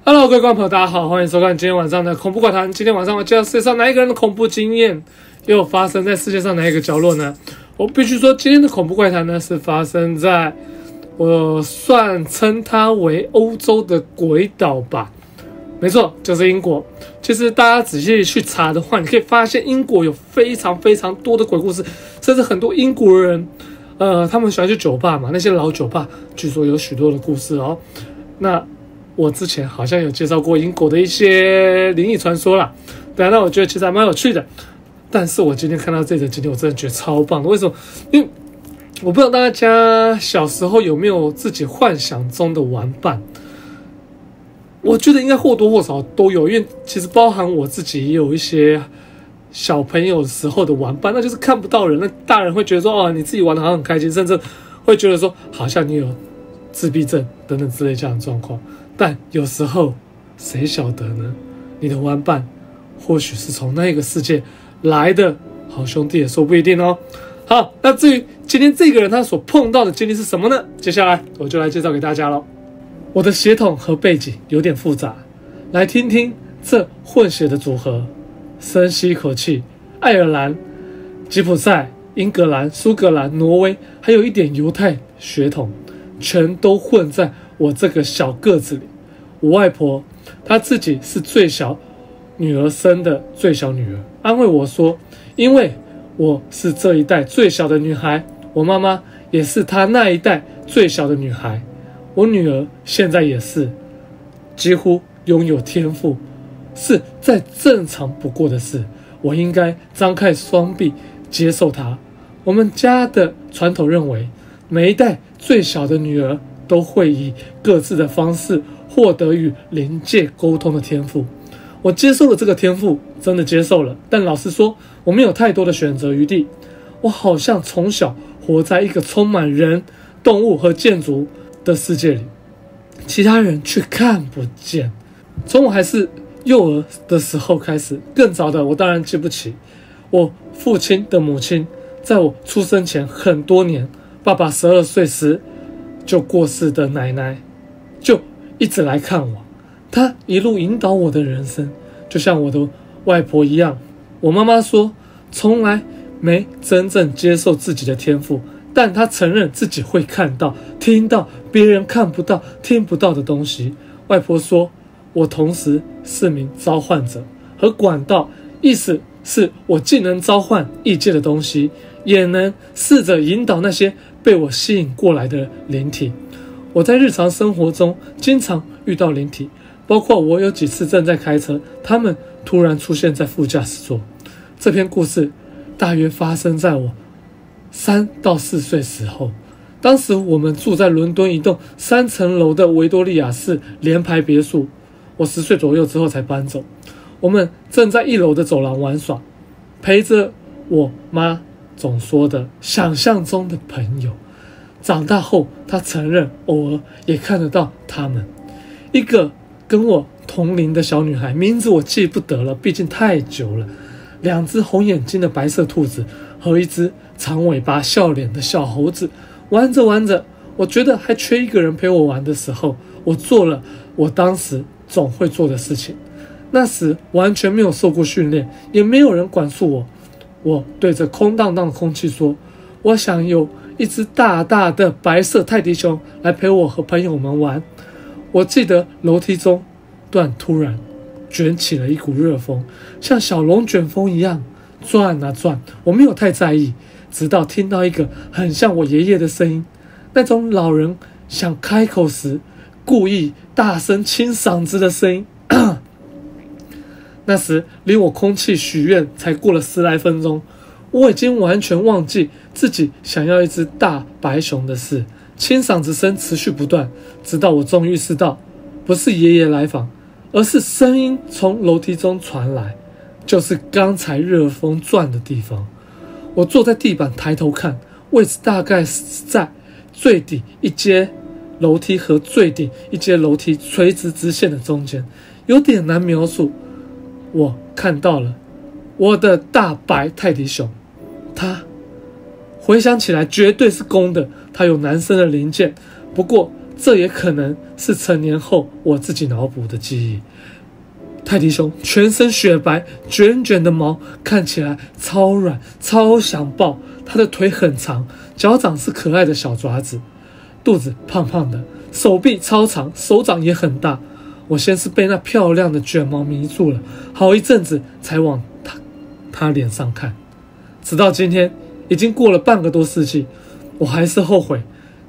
Hello， 各位觀眾朋友，大家好，歡迎收看今天晚上的恐怖怪談。今天晚上我介紹世界上哪一個人的恐怖經驗又發生在世界上哪一個角落呢？我必須說，今天的恐怖怪談呢是發生在我算稱它為歐洲的鬼島吧。沒錯，就是英國。其實大家仔細去查的話，你可以發現英國有非常非常多的鬼故事，甚至很多英國人，他們喜歡去酒吧嘛，那些老酒吧據說有許多的故事哦。那我之前好像有介紹過英國的一些靈異傳說啦，對啊，那我覺得其實還蠻有趣的。但是我今天看到這則經歷，我真的覺得超棒的。為什麼？因為我不知道大家小時候有沒有自己幻想中的玩伴，我覺得應該或多或少都有，因為其實包含我自己也有一些小朋友時候的玩伴，那就是看不到人，那大人會覺得說，哦，你自己玩得好像很開心，甚至會覺得說好像你有自閉症等等之類這樣的狀況。但有時候誰曉得呢？你的玩伴或許是從那個世界來的好兄弟也說不一定哦。好，那至於今天這個人他所碰到的經歷是什麼呢？接下來我就來介紹給大家咯。我的血統和背景有點複雜，來聽聽這混血的組合。深吸一口氣，愛爾蘭、吉普賽、英格蘭、蘇格蘭、挪威，還有一點猶太血統，全都混在我這個小個子裡。我外婆她自己是最小女兒生的最小女兒，安慰我說，因為我是這一代最小的女孩，我媽媽也是她那一代最小的女孩，我女兒現在也是，幾乎擁有天賦，是再正常不過的事，我應該張開雙臂接受她。我們家的傳統認為，每一代最小的女兒都會以各自的方式獲得與靈界溝通的天賦。我接受了這個天賦，真的接受了。但老實說，我沒有太多的選擇餘地。我好像從小活在一個充滿人、動物和建築的世界裡，其他人卻看不見。從我還是幼兒的時候開始，更早的我當然記不起。我父親的母親在我出生前很多年，爸爸12歲時就過世的奶奶，就一直來看我，她一路引導我的人生，就像我的外婆一樣。我媽媽說，從來沒真正接受自己的天賦，但她承認自己會看到、聽到別人看不到、聽不到的東西。外婆說，我同時是名召喚者和管道，意思是我既能召喚異界的東西，也能試着引導那些被我吸引過來的靈體。我在日常生活中經常遇到靈體，包括我有幾次正在開車，他們突然出現在副駕駛座。這篇故事大約發生在我3到4歲時候，當時我們住在倫敦一棟3層樓的維多利亞式聯排別墅，我10歲左右之後才搬走。我們正在1樓的走廊玩耍，陪着我媽總說的想象中的朋友。長大後，她承認偶爾也看得到他們。一個跟我同齡的小女孩，名字我記不得了，畢竟太久了。2隻紅眼睛的白色兔子和一隻長尾巴笑臉的小猴子。玩着玩着，我覺得還缺一個人陪我玩的時候，我做了我當時總會做的事情。那時完全沒有受過訓練，也沒有人管束我。我對着空蕩蕩的空氣說，我想有一隻大大的白色泰迪熊來陪我和朋友們玩。我記得樓梯中段突然捲起了一股熱風，像小龍捲風一樣轉啊轉。我沒有太在意，直到聽到一個很像我爺爺的聲音，那種老人想開口時故意大聲清嗓子的聲音。那時離我空氣許願才過了10來分鐘，我已經完全忘記自己想要一隻大白熊的事。清嗓子聲持續不斷，直到我終於意識到，不是爺爺來訪，而是聲音從樓梯中傳來，就是剛才熱風轉的地方。我坐在地板抬頭看，位置大概是在最底一階樓梯和最頂一階樓梯垂直直線的中間，有點難描述。我看到了我的大白泰迪熊，它回想起來絕對是公的，他有男生的零件，不過這也可能是成年後我自己腦補的記憶。泰迪熊全身雪白，捲捲的毛看起來超軟，超想抱。它的腿很長，腳掌是可愛的小爪子，肚子胖胖的，手臂超長，手掌也很大。我先是被那漂亮的捲毛迷住了，好一陣子才往他臉上看。直到今天，已經過了半個多世紀，我還是後悔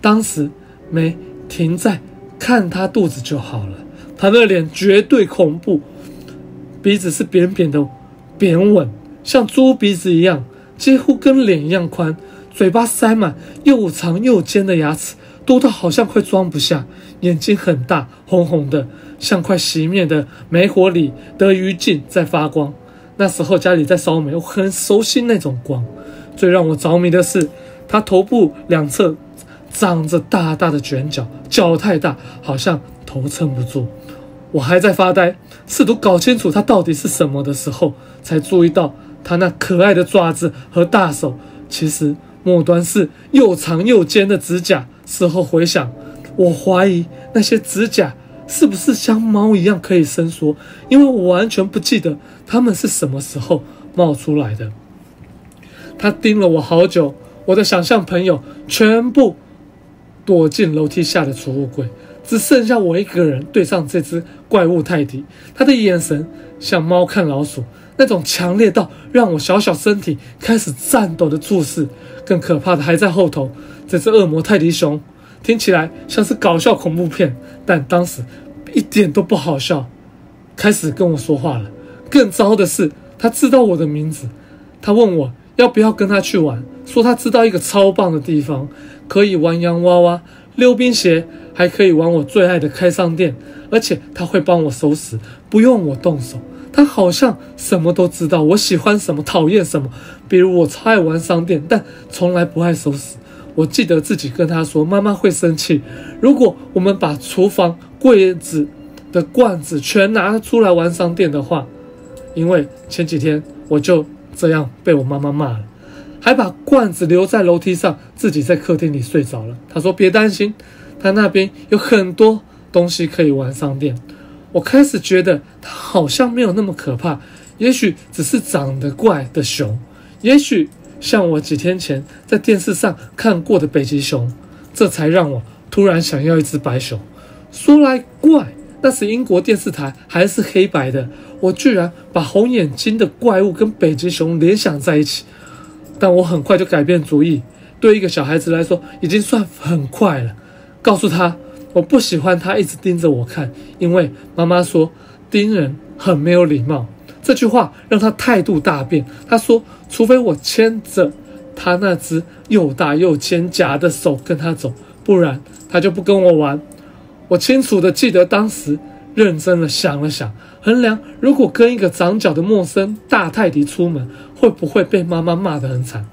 當時沒停在看他肚子就好了。他的臉絕對恐怖，鼻子是扁扁的扁吻，像豬鼻子一樣，幾乎跟臉一樣寬，嘴巴塞滿又長又尖的牙齒，多到好像快裝不下。眼睛很大，紅紅的，像快熄滅的煤火裡的餘燼在發光。那時候家裡在燒煤，我很熟悉那種光。最讓我着迷的是，他頭部兩側長着大大的捲角，腳太大，好像頭撐不住。我還在發呆，試圖搞清楚他到底是什麼的時候，才注意到他那可愛的爪子和大手，其實末端是又長又尖的指甲。事後回想，我懷疑那些指甲是不是像貓一樣可以伸縮，因為我完全不記得它們是什麼時候冒出來的。他盯了我好久，我的想象朋友全部躲進樓梯下的儲物櫃，只剩下我一個人對上這隻怪物泰迪。他的眼神像貓看老鼠，那種強烈到讓我小小身體開始顫抖的注視。更可怕的還在後頭，這隻惡魔泰迪熊聽起來像是搞笑恐怖片，但當時一點都不好笑。開始跟我說話了，更糟的是他知道我的名字。他問我要不要跟他去玩，說他知道一個超棒的地方，可以玩洋娃娃、溜冰鞋，還可以玩我最愛的開商店，而且他會幫我收拾，不用我動手。他好像什麼都知道，我喜歡什麼，討厭什麼。比如我超愛玩商店，但從來不愛收拾。我記得自己跟他說，媽媽會生氣，如果我們把廚房櫃子的罐子全拿出來玩商店的話。因為前幾天我就這樣被我媽媽罵了，還把罐子留在樓梯上，自己在客廳裡睡着了。他說別擔心，他那邊有很多東西可以玩商店。我開始覺得他好像沒有那麼可怕，也許只是長得怪的熊，也許像我幾天前在電視上看過的北極熊，這才讓我突然想要一隻白熊。說來怪，那時英國電視台還是黑白的，我居然把紅眼睛的怪物跟北極熊聯想在一起。但我很快就改變主意，對一個小孩子來說已經算很快了。告訴他我不喜歡他一直盯着我看，因為媽媽說盯人很沒有禮貌。這句話讓他態度大變，他說除非我牽着他那只又大又尖夾的手跟他走，不然他就不跟我玩。我清楚地記得當時認真地想了想，衡量如果跟一個長腳的陌生大泰迪出門，會不會被媽媽罵得很慘。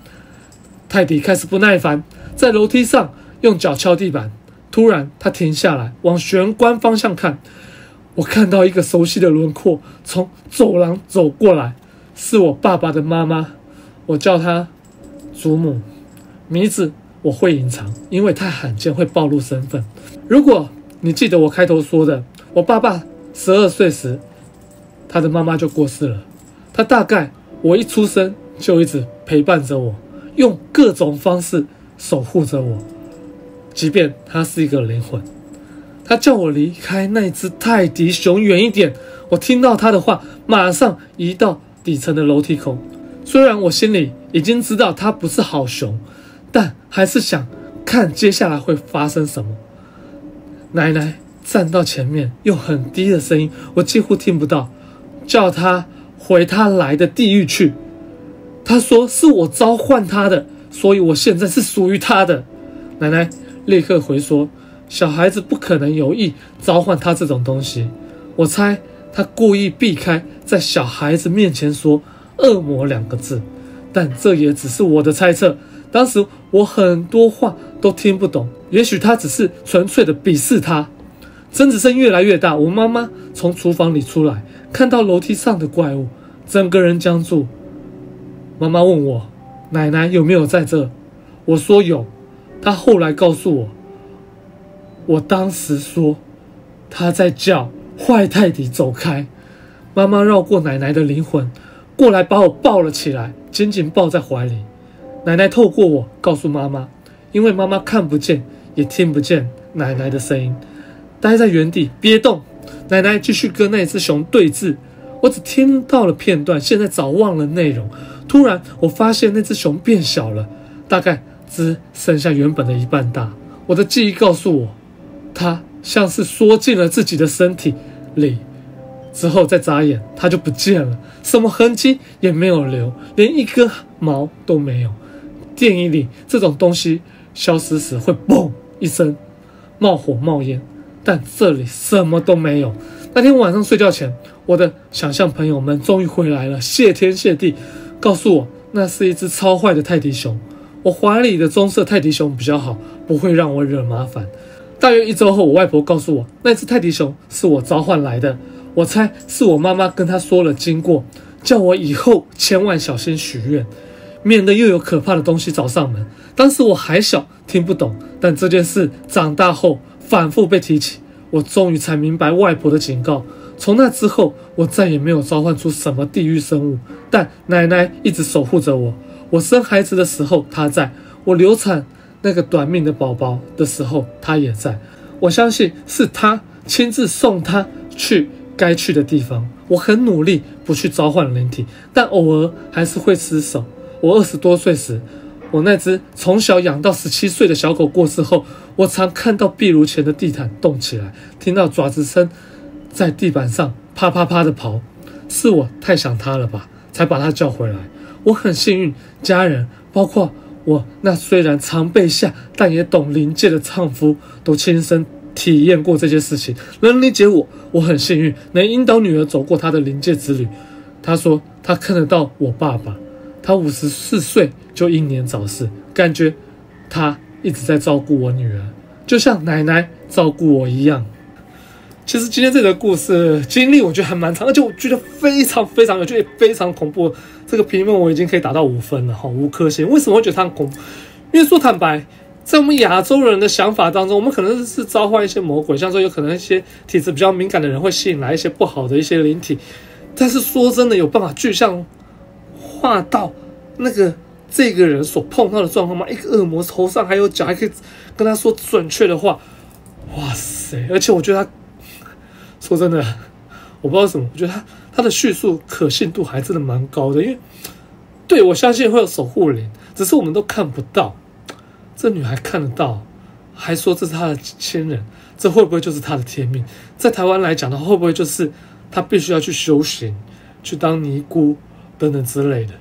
泰迪開始不耐煩，在樓梯上用腳敲地板。突然他停下來，往玄關方向看。我看到一個熟悉的輪廓從走廊走過來，是我爸爸的媽媽。我叫她祖母，名字我會隱藏，因為太罕見會暴露身份。如果你記得我開頭說的，我爸爸12歲時，他的媽媽就過世了。他大概我一出生就一直陪伴着我，用各種方式守護着我，即便他是一個靈魂。他叫我離開那隻泰迪熊遠一點。我聽到他的話，馬上移到底層的樓梯口。雖然我心裡已經知道他不是好熊，但還是想看接下來會發生什麼。奶奶站到前面，用很低的聲音，我幾乎聽不到，叫他回他來的地獄去。他說是我召喚他的，所以我現在是屬於他的。奶奶立刻回說，小孩子不可能有意召喚他這種東西。我猜他故意避開在小孩子面前說惡魔2個字，但這也只是我的猜測。當時我很多話都聽不懂，也許他只是純粹的鄙視他。爭執聲越來越大，我媽媽從廚房裡出來，看到樓梯上的怪物，整個人僵住。媽媽問我奶奶有沒有在這，我說有。他後來告訴我，我當時說他在叫壞泰迪走開。媽媽繞過奶奶的靈魂，過來把我抱了起來，緊緊抱在懷裡。奶奶透過我告訴媽媽，因為媽媽看不見也聽不見奶奶的聲音，待在原地別動。奶奶繼續跟那只熊對峙，我只聽到了片段，現在早忘了內容。突然我發現那只熊變小了，大概只剩下原本的一半大。我的記憶告訴我，它像是縮進了自己的身體裡，之後再眨眼它就不見了，什麼痕跡也沒有留，連一根毛都沒有。電影裡這種東西消失時會嘣一聲冒火冒煙，但這裡什麼都沒有。那天晚上睡覺前，我的想象朋友們終於回來了，謝天謝地，告訴我那是一隻超壞的泰迪熊。我懷裡的棕色泰迪熊比較好，不會讓我惹麻煩。大約1周後，我外婆告訴我，那隻泰迪熊是我召喚來的。我猜是我媽媽跟她說了經過，叫我以後千萬小心許願，免得又有可怕的東西找上門。當時我還小，聽不懂，但這件事長大後反覆被提起，我終於才明白外婆的警告。從那之後，我再也沒有召喚出什麼地獄生物，但奶奶一直守護着我。我生孩子的時候，她在；我流產那個短命的寶寶的時候，她也在。我相信是她親自送她去該去的地方。我很努力不去召喚靈體，但偶爾還是會失手。我20多歲時，我那隻從小養到17歲的小狗過世後，我常看到壁爐前的地毯動起來，聽到爪子聲在地板上啪啪啪的刨。是我太想它了吧，才把它叫回来。我很幸運，家人包括我那雖然常被嚇但也懂靈界的丈夫，都親身體驗過這些事情，能理解我。我很幸運能引導女兒走過她的靈界之旅。她說她看得到我爸爸，他54歲就英年早逝，感覺他一直在照顧我女兒，就像奶奶照顧我一樣。其實今天這個故事經歷我覺得還蠻長，而且我覺得非常非常有趣，也非常恐怖。這個評分我已經可以打到5分了，5顆星。為什麼會覺得它很恐怖？因為說坦白，在我們亞洲人的想法當中，我們可能是召喚一些魔鬼，像說有可能一些體質比較敏感的人會吸引來一些不好的一些靈體。但是說真的，有辦法具象化到這個人所碰到的狀況嗎？一個惡魔頭上還有角，還可以跟他說準確的話。哇塞！而且我覺得他說真的，我不知道為什麼，我覺得他的敘述可信度還真的蠻高的。因為對，我相信會有守護靈，只是我們都看不到。這女孩看得到，還說這是她的親人，這會不會就是她的天命？在台灣來講的話，會不會就是她必須要去修行，去當尼姑等等之類的？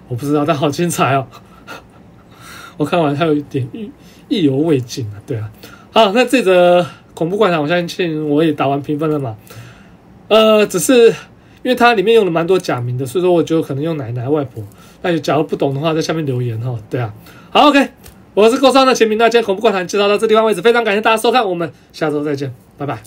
我不知道，但好精彩哦！我看完還有一點意猶未盡啊。對啊，好，那這則恐怖怪談，我相信我也打完評分了嘛。只是因為它裡面用了蠻多假名的，所以說我就可能用奶奶、外婆。那假如不懂的話，在下面留言哈。對啊，好 ，OK， 我是夠商的錢明，那今天恐怖怪談介紹到這地方為止，非常感謝大家收看，我們下周再見，拜拜。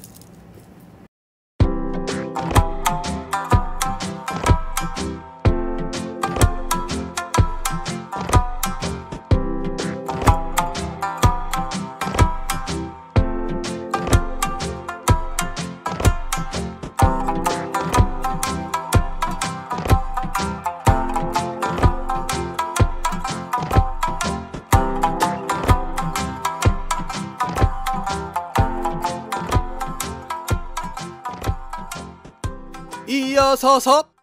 咿呀擦擦。